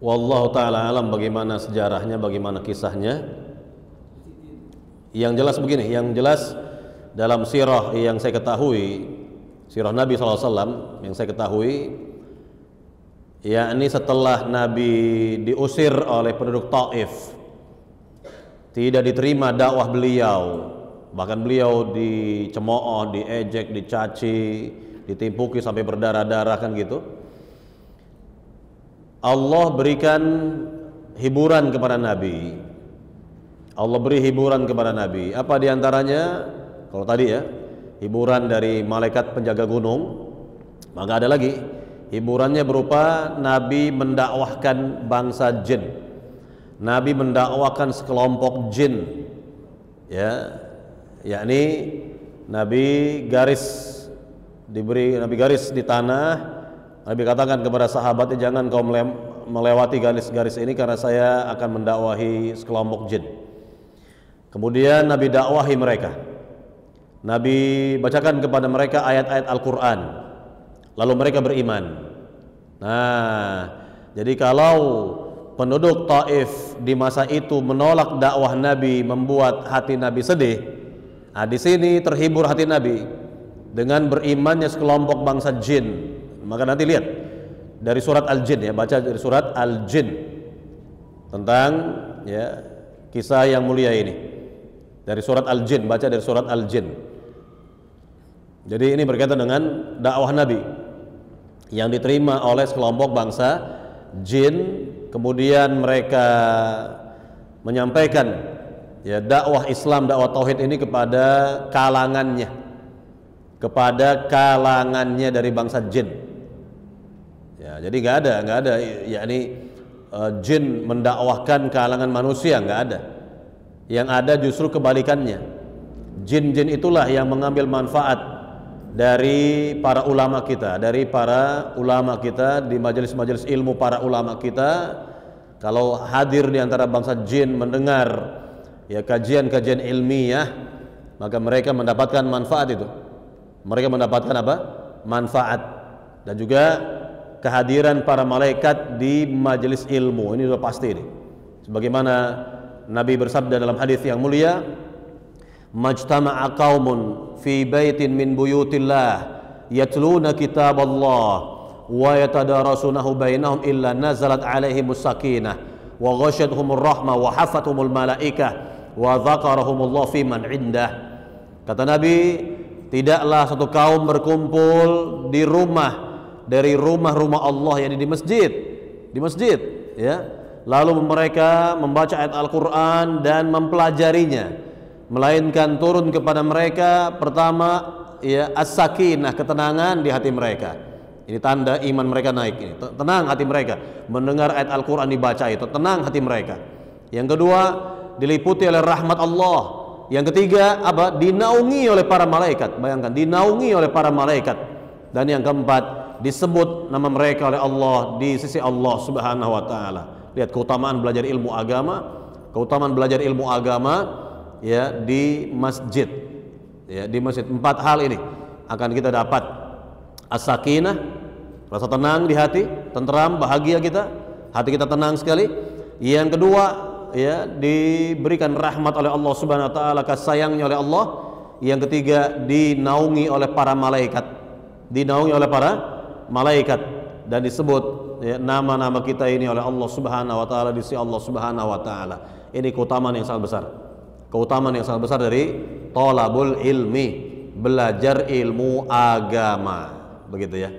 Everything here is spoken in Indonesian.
Wallahu taala alam bagaimana sejarahnya, bagaimana kisahnya. Yang jelas begini, yang jelas dalam sirah yang saya ketahui, sirah Nabi SAW yang saya ketahui, yakni setelah Nabi diusir oleh penduduk Taif, tidak diterima dakwah beliau, bahkan beliau dicemooh, diejek, dicaci, ditimpuki sampai berdarah-darah kan gitu. Allah berikan hiburan kepada Nabi. Allah beri hiburan kepada Nabi. Apa diantaranya? Kalau tadi ya, hiburan dari malaikat penjaga gunung, maka ada lagi hiburannya berupa Nabi mendakwahkan bangsa jin. Nabi mendakwahkan sekelompok jin, ya, yakni Nabi Nabi garis di tanah. Nabi katakan kepada sahabatnya, jangan kau melewati garis-garis ini karena saya akan mendakwahi sekelompok jin. Kemudian Nabi dakwahi mereka. Nabi bacakan kepada mereka ayat-ayat Al-Quran, lalu mereka beriman. Nah, jadi kalau penduduk Taif di masa itu menolak dakwah Nabi, membuat hati Nabi sedih, nah di sini terhibur hati Nabi dengan berimannya sekelompok bangsa jin. Maka nanti lihat dari surat Al-Jin ya, baca dari surat Al-Jin tentang ya kisah yang mulia ini. Dari surat Al-Jin, baca dari surat Al-Jin. Jadi ini berkaitan dengan dakwah Nabi yang diterima oleh sekelompok bangsa jin, kemudian mereka menyampaikan ya dakwah Islam, dakwah tauhid ini kepada kalangannya dari bangsa jin. Ya, jadi nggak ada yakni jin mendakwahkan kalangan manusia, nggak ada. Yang ada justru kebalikannya. Jin-jin itulah yang mengambil manfaat dari para ulama kita, di majelis-majelis ilmu para ulama kita. Kalau hadir di antara bangsa jin mendengar ya kajian-kajian ilmiah, maka mereka mendapatkan manfaat itu. Mereka mendapatkan apa? Manfaat. Dan juga kehadiran para malaikat di majelis ilmu, ini sudah pasti ini. Sebagaimana Nabi bersabda dalam hadis yang mulia, majtama'a qaumun fi baitin min buyutillah yatluna kitaballah wa yatadarasunahu bainahum illa nazalat alaihimus sakinah wa ghasyiyatuhumur rahmah wa hafathumul malaikah wa dzakarahumullah fi man indah. Kata Nabi, tidaklah satu kaum berkumpul di rumah dari rumah-rumah Allah, yakni di masjid ya, lalu mereka membaca ayat Al-Quran dan mempelajarinya, melainkan turun kepada mereka pertama ya as-sakinah, ketenangan di hati mereka. Ini tanda iman mereka naik, ini tenang hati mereka mendengar ayat Al-Quran dibaca, itu tenang hati mereka. Yang kedua, diliputi oleh rahmat Allah. Yang ketiga apa? Dinaungi oleh para malaikat. Bayangkan, dinaungi oleh para malaikat. Dan yang keempat, disebut nama mereka oleh Allah di sisi Allah Subhanahu wa taala. Lihat keutamaan belajar ilmu agama, ya di masjid. Ya, di masjid. 4 hal ini akan kita dapat. As-sakinah, rasa tenang di hati, tenteram, bahagia kita, hati kita tenang sekali. Yang kedua, ya diberikan rahmat oleh Allah Subhanahu wa taala, kasih sayangnya oleh Allah. Yang ketiga, dinaungi oleh para malaikat. Dan disebut ya, nama-nama kita ini oleh Allah Subhanahu wa taala di sisi Allah Subhanahu wa taala. Ini keutamaan yang sangat besar. Keutamaan yang sangat besar dari thalabul ilmi, belajar ilmu agama. Begitu ya.